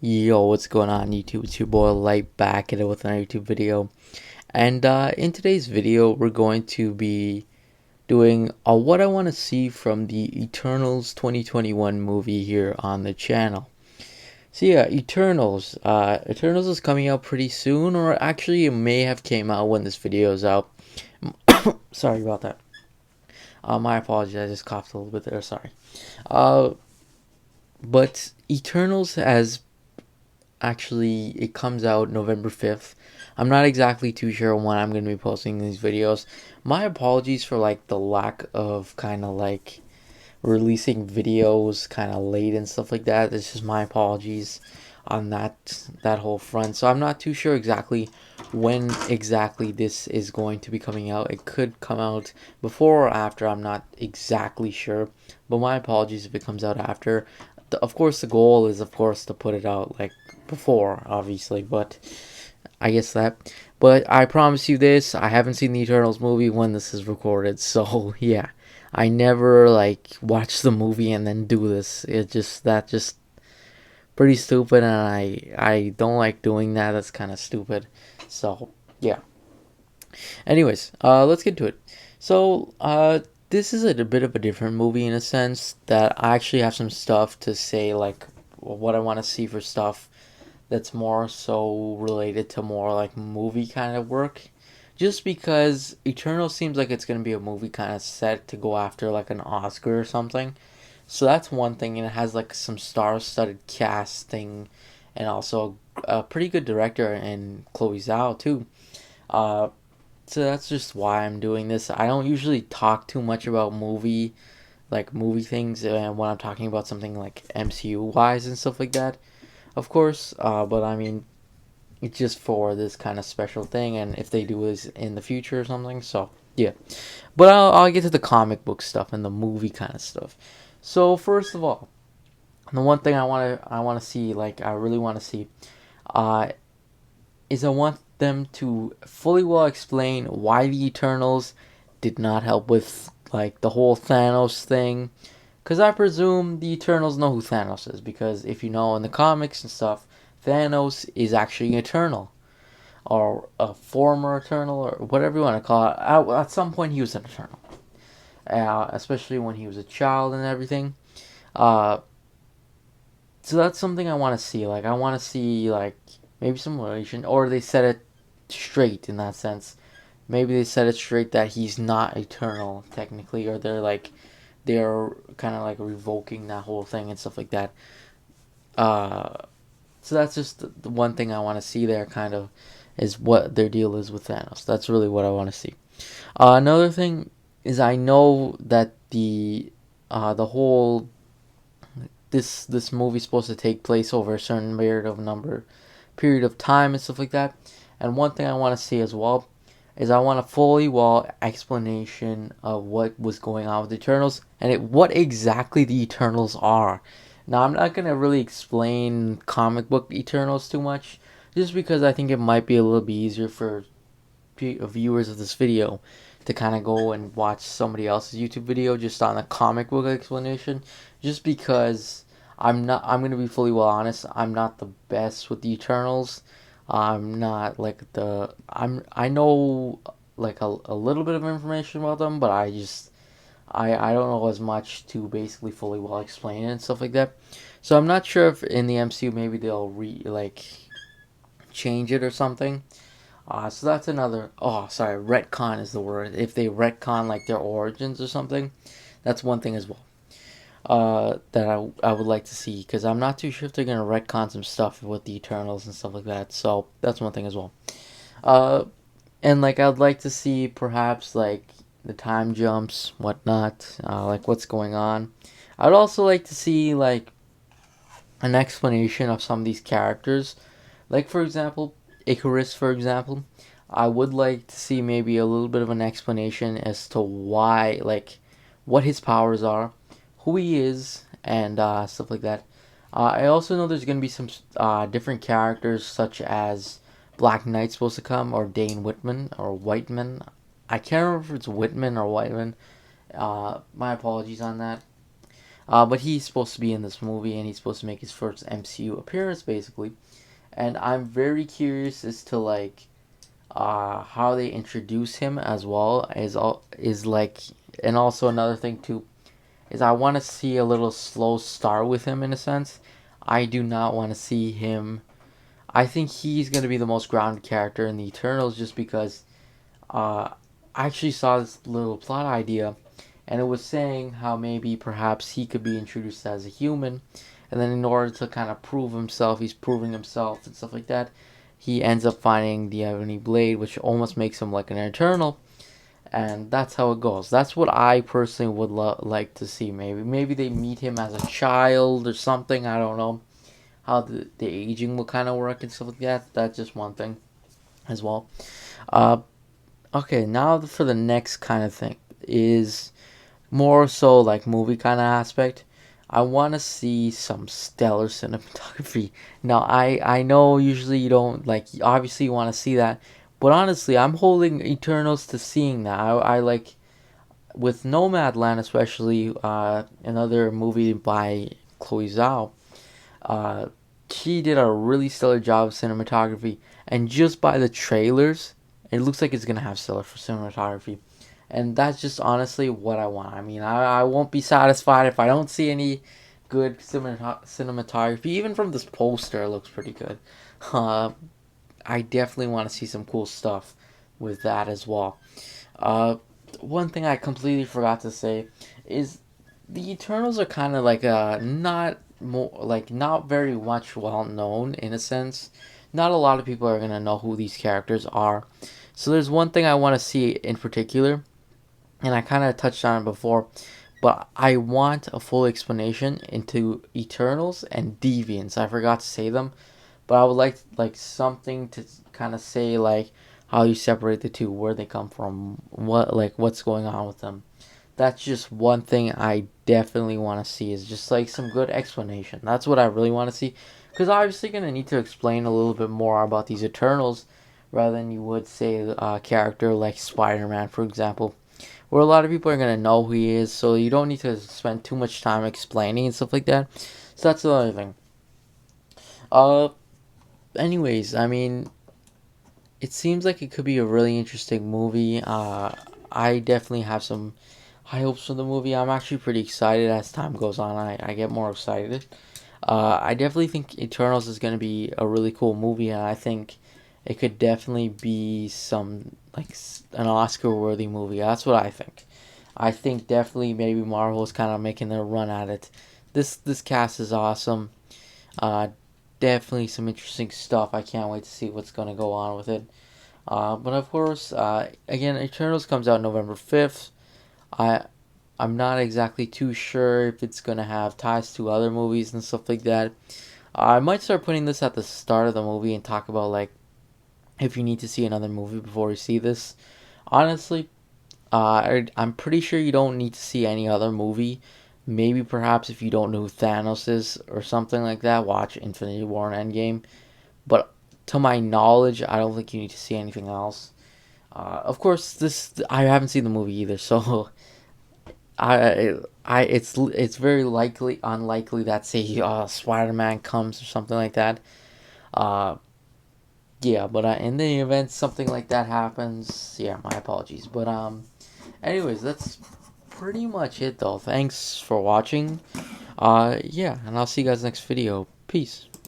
Yo, what's going on YouTube? It's your boy Light back at it with another YouTube video. And in today's video, we're going to be doing what I want to see from the Eternals 2021 movie here on the channel. So yeah, Eternals. Eternals is coming out pretty soon, or actually it may have came out when this video is out. Sorry about that. My apologies, I just coughed a little bit there, sorry. Uh, but Eternals has actually it comes out November 5th. I'm not exactly too sure when I'm going to be posting these videos. My apologies for like the lack of kind of like releasing videos kind of late and stuff like that. This is my apologies on that whole front. So I'm not too sure exactly when exactly this is going to be coming out. It could come out before or after. I'm not exactly sure. But my apologies if it comes out after. Of course the goal is of course to put it out like before, obviously, but I guess that. But I promise you this, I haven't seen the Eternals movie when this is recorded, so yeah. I never like watch the movie and then do this. It just pretty stupid, and I don't like doing that. That's kind of stupid. So yeah. Anyways, let's get to it. So this is a bit of a different movie in a sense that I actually have some stuff to say, like what I want to see for stuff that's more so related to more like movie kind of work. Just because Eternal seems like it's gonna be a movie kind of set to go after like an Oscar or something. So that's one thing, and it has like some star-studded casting, and also a pretty good director in Chloe Zhao too. Uh, so that's just why I'm doing this. I don't usually talk too much about movie things when I'm talking about something like MCU wise and stuff like that, of course. But I mean, it's just for this kind of special thing, and if they do this in the future or something. So yeah, but I'll get to the comic book stuff and the movie kind of stuff. So first of all, the one thing I want to see, like I really want to see, uh, is I want them to fully well explain why the Eternals did not help with like the whole Thanos thing. Because I presume the Eternals know who Thanos is. Because if you know in the comics and stuff, Thanos is actually Eternal. Or a former Eternal, or whatever you want to call it. At some point, he was an Eternal. Especially when he was a child and everything. Uh, so that's something I want to see. Like, I want to see, like, maybe some relation. Or they said it straight in that sense. Maybe they said it straight that he's not Eternal, technically. Or they're kind of like revoking that whole thing and stuff like that. Uh, so that's just the one thing I want to see there, kind of, is what their deal is with Thanos. That's really what I want to see. Another thing is I know that the whole this movie's supposed to take place over a certain period of time and stuff like that. And one thing I want to see as well is I want a fully well explanation of what was going on with the Eternals and what exactly the Eternals are. Now I'm not gonna really explain comic book Eternals too much, just because I think it might be a little bit easier for viewers of this video to kind of go and watch somebody else's YouTube video just on a comic book explanation. Just because I'm gonna be fully well honest. I'm not the best with the Eternals. I'm not like I know like a little bit of information about them, but I don't know as much to basically fully well explain it and stuff like that. So I'm not sure if in the MCU maybe they'll change it or something. So that's another. Oh, sorry, retcon is the word. If they retcon like their origins or something, that's one thing as well. That I would like to see, because I'm not too sure if they're gonna retcon some stuff with the Eternals and stuff like that. So that's one thing as well. Uh, and like I'd like to see perhaps like the time jumps, whatnot, like what's going on. I'd also like to see like an explanation of some of these characters. Like for example, Icarus, for example. I would like to see maybe a little bit of an explanation as to why, like, what his powers are, who he is, and stuff like that. I also know there's gonna be some different characters, such as Black Knight supposed to come, or Dane Whitman, or Whiteman. I can't remember if it's Whitman or Whiteman. My apologies on that. But he's supposed to be in this movie, and he's supposed to make his first MCU appearance, basically. And I'm very curious as to like how they introduce him as well as all is like, and also another thing too is I want to see a little slow start with him in a sense. I do not want to see him. I think he's gonna be the most grounded character in the Eternals just because I actually saw this little plot idea, and it was saying how maybe perhaps he could be introduced as a human, and then in order to kind of prove himself, he's proving himself and stuff like that. He ends up finding the Ebony Blade, which almost makes him like an Eternal, and that's how it goes. That's what I personally would like to see. Maybe they meet him as a child or something. I don't know how the aging will kind of work and stuff like that. That's just one thing as well. Uh, okay, now for the next kind of thing is more so like movie kind of aspect. I want to see some stellar cinematography. Now, I know usually you don't like. Obviously, you want to see that, but honestly, I'm holding Eternals to seeing that. I like with Nomadland, especially another movie by Chloe Zhao. Uh, she did a really stellar job of cinematography, and just by the trailers, it looks like it's gonna have stellar for cinematography, and that's just honestly what I want. I mean, I won't be satisfied if I don't see any good cinematography. Even from this poster, it looks pretty good. Uh, I definitely want to see some cool stuff with that as well. Uh, One thing I completely forgot to say is the Eternals are kind of like not very much well known in a sense. Not a lot of people are gonna know who these characters are. So there's one thing I want to see in particular, and I kind of touched on it before, but I want a full explanation into Eternals and Deviants. I forgot to say them, but I would like something to kind of say like how you separate the two, where they come from, what's going on with them. That's just one thing I definitely want to see is just like some good explanation. That's what I really want to see, because obviously gonna need to explain a little bit more about these Eternals, rather than you would say a character like Spider-Man, for example, where a lot of people are gonna know who he is, so you don't need to spend too much time explaining and stuff like that. So that's another thing. Uh, Anyways, I mean, it seems like it could be a really interesting movie. I definitely have some high hopes for the movie. I'm actually pretty excited as time goes on. I get more excited. I definitely think Eternals is going to be a really cool movie, and I think it could definitely be some like an Oscar-worthy movie. That's what I think. I think definitely maybe Marvel is kind of making their run at it. This cast is awesome. Uh, Definitely some interesting stuff. I can't wait to see what's going to go on with it. But of course, again, Eternals comes out November 5th. I I'm not exactly too sure if it's gonna have ties to other movies and stuff like that. I might start putting this at the start of the movie and talk about like if you need to see another movie before you see this. Honestly, I'm pretty sure you don't need to see any other movie. Maybe perhaps if you don't know who Thanos is or something like that, watch Infinity War and Endgame. But to my knowledge, I don't think you need to see anything else. Of course, this I haven't seen the movie either, so it's very unlikely that say Spider Man comes or something like that. Uh, yeah, but in the event something like that happens, yeah, my apologies. But anyways, that's pretty much it though. Thanks for watching. Yeah, and I'll see you guys next video. Peace.